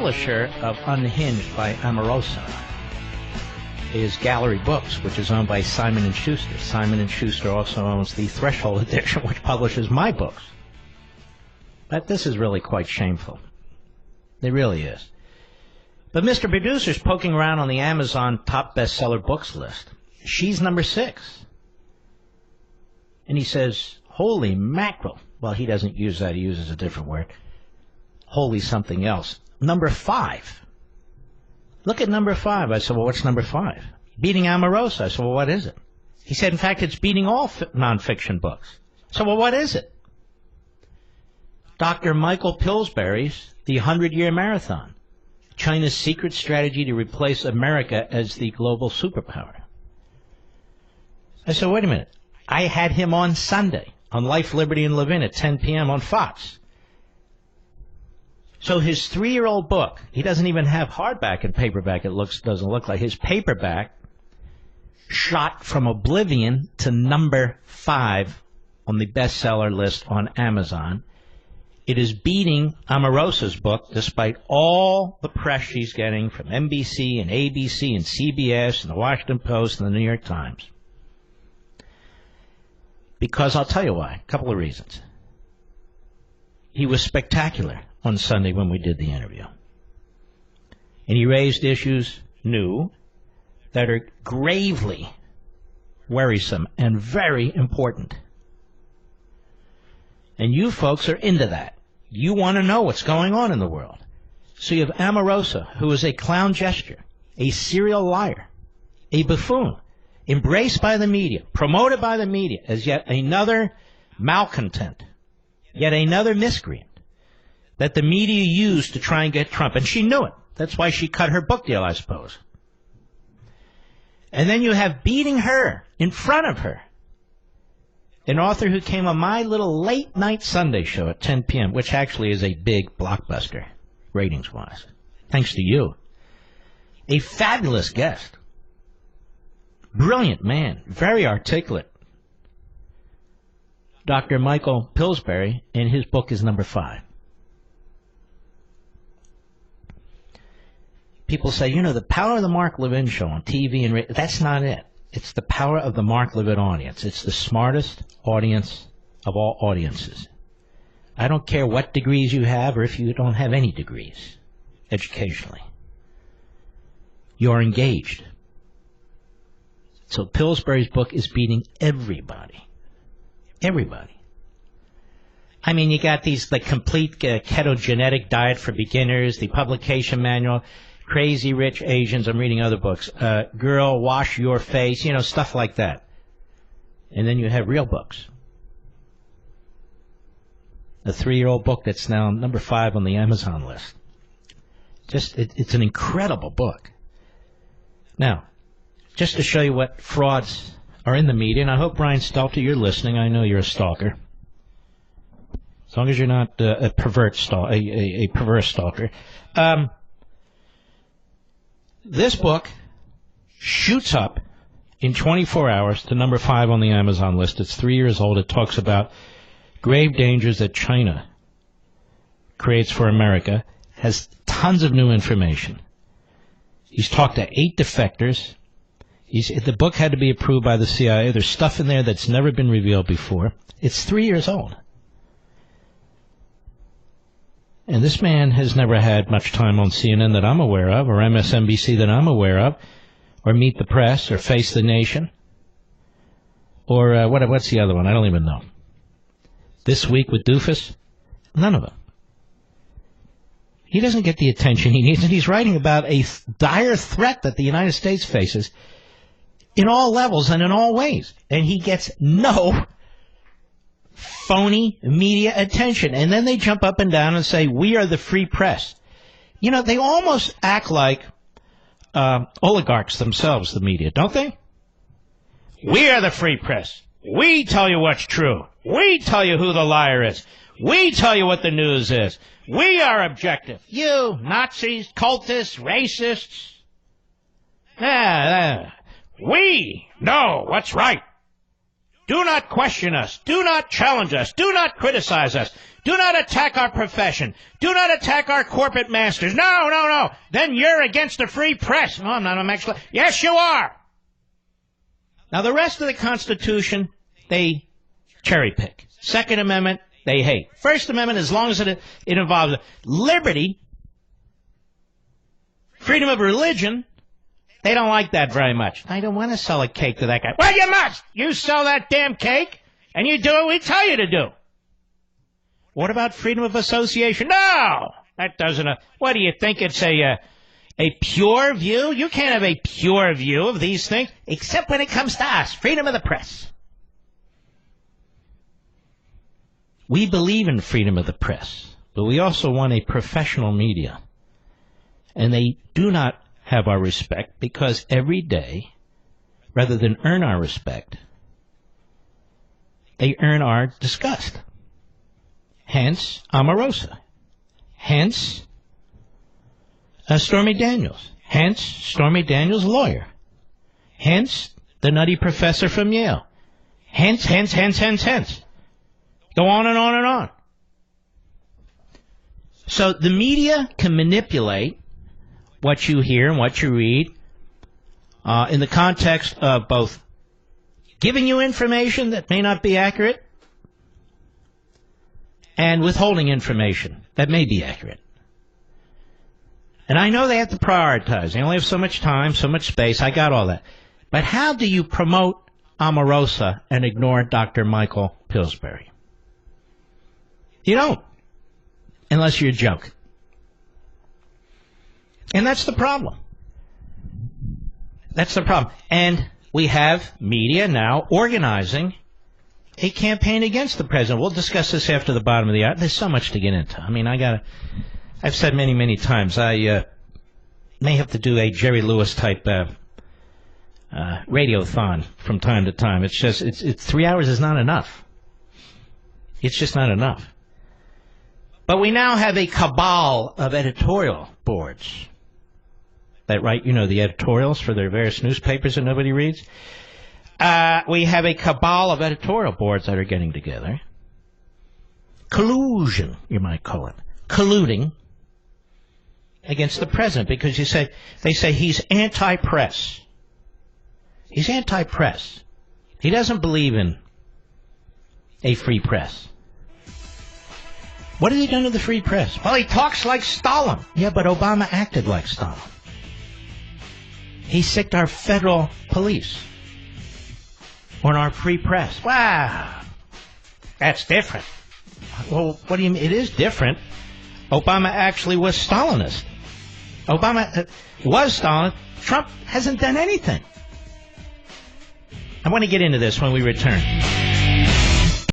publisher of Unhinged by Omarosa is Gallery Books, which is owned by Simon & Schuster. Simon & Schuster also owns the Threshold edition, which publishes my books. But this is really quite shameful. It really is. But Mr. Producer's poking around on the Amazon top bestseller books list. She's number 6. And he says, holy mackerel. Well, he doesn't use that. He uses a different word. Holy something else. Number 5. Look at number 5. I said, well, what's number 5? Beating Omarosa. I said, well, what is it? He said, in fact, it's beating all nonfiction books. So, well, what is it? Dr. Michael Pillsbury's The 100-Year Marathon. China's secret strategy to replace America as the global superpower. I said, wait a minute. I had him on Sunday on Life, Liberty, and Levin at 10 p.m. on Fox. So his 3-year-old book, he doesn't even have hardback and paperback, it doesn't look like. His paperback shot from oblivion to number 5 on the bestseller list on Amazon. It is beating Omarosa's book, despite all the press she's getting from NBC and ABC and CBS and the Washington Post and the New York Times. Because I'll tell you why. A couple of reasons. He was spectacular on Sunday when we did the interview. And he raised issues new that are gravely worrisome and very important. And you folks are into that. You want to know what's going on in the world. So you have Omarosa, who is a clown gesture, a serial liar, a buffoon, embraced by the media, promoted by the media as yet another malcontent, yet another miscreant that the media used to try and get Trump. And she knew it. That's why she cut her book deal, I suppose. And then you have beating her in front of her an author who came on my little late-night Sunday show at 10 p.m., which actually is a big blockbuster, ratings-wise, thanks to you. A fabulous guest. Brilliant man. Very articulate. Dr. Michael Pillsbury, and his book is number 5. People say, you know, the power of the Mark Levin show on TV and radio, that's not it. It's the power of the Mark Levin audience. It's the smartest audience of all audiences. I don't care what degrees you have or if you don't have any degrees educationally. You're engaged. So Pillsbury's book is beating everybody. Everybody. I mean, you got these, the complete ketogenetic diet for beginners, the publication manual, Crazy Rich Asians. I'm reading other books. Girl, Wash Your Face, you know, stuff like that. And then you have real books. A 3-year-old book that's now number 5 on the Amazon list. Just, it's an incredible book. Now, just to show you what frauds are in the media, and I hope, Brian Stelter, you're listening. I know you're a stalker. As long as you're not a perverse stalker. This book shoots up in 24 hours to number 5 on the Amazon list. It's 3 years old. It talks about grave dangers that China creates for America. Has tons of new information. He's talked to 8 defectors. The book had to be approved by the CIA. There's stuff in there that's never been revealed before. It's 3 years old. And this man has never had much time on CNN that I'm aware of, or MSNBC that I'm aware of, or Meet the Press, or Face the Nation, or what's the other one? I don't even know. This Week with Doofus? None of them. He doesn't get the attention he needs, and he's writing about a dire threat that the United States faces in all levels and in all ways. And he gets no phony media attention. And then they jump up and down and say, we are the free press. You know, they almost act like oligarchs themselves, the media, don't they? We are the free press. We tell you what's true. We tell you who the liar is. We tell you what the news is. We are objective. You, Nazis, cultists, racists. We know what's right. Do not question us. Do not challenge us. Do not criticize us. Do not attack our profession. Do not attack our corporate masters. No, no, no. Then you're against the free press. No, I'm not. I'm actually... Yes, you are. Now, the rest of the Constitution, they cherry pick. Second Amendment, they hate. First Amendment, as long as it involves liberty, freedom of religion, they don't like that very much. I don't want to sell a cake to that guy. Well, you must. You sell that damn cake, and you do what we tell you to do. What about freedom of association? No, that doesn't. What do you think? It's a pure view? You can't have a pure view of these things, except when it comes to us, freedom of the press. We believe in freedom of the press, but we also want a professional media. And they do not have our respect because every day, rather than earn our respect, they earn our disgust. Hence, Omarosa. Hence, Stormy Daniels. Hence, Stormy Daniels' lawyer. Hence, the nutty professor from Yale. Hence. Go on and on and on. So the media can manipulate what you hear and what you read in the context of both giving you information that may not be accurate and withholding information that may be accurate. And I know they have to prioritize. They only have so much time, so much space. I got all that. But how do you promote Omarosa and ignore Dr. Michael Pillsbury? You don't. Unless you're a joke. And that's the problem. That's the problem. And we have media now organizing a campaign against the president. We'll discuss this after the bottom of the hour. There's so much to get into. I mean, I've said many, many times, I may have to do a Jerry Lewis type radiothon from time to time. It's just, it's 3 hours is not enough. It's just not enough. But we now have a cabal of editorial boards that write, the editorials for their various newspapers that nobody reads. We have a cabal of editorial boards that are getting together. Collusion, you might call it. Colluding against the president because they say he's anti-press. He's anti-press. He doesn't believe in a free press. What has he done to the free press? Well, he talks like Stalin. Yeah, but Obama acted like Stalin. He sicked our federal police on our free press. Wow, that's different. Well, what do you mean? It is different. Obama actually was Stalinist. Obama was Stalin. Trump hasn't done anything. I want to get into this when we return.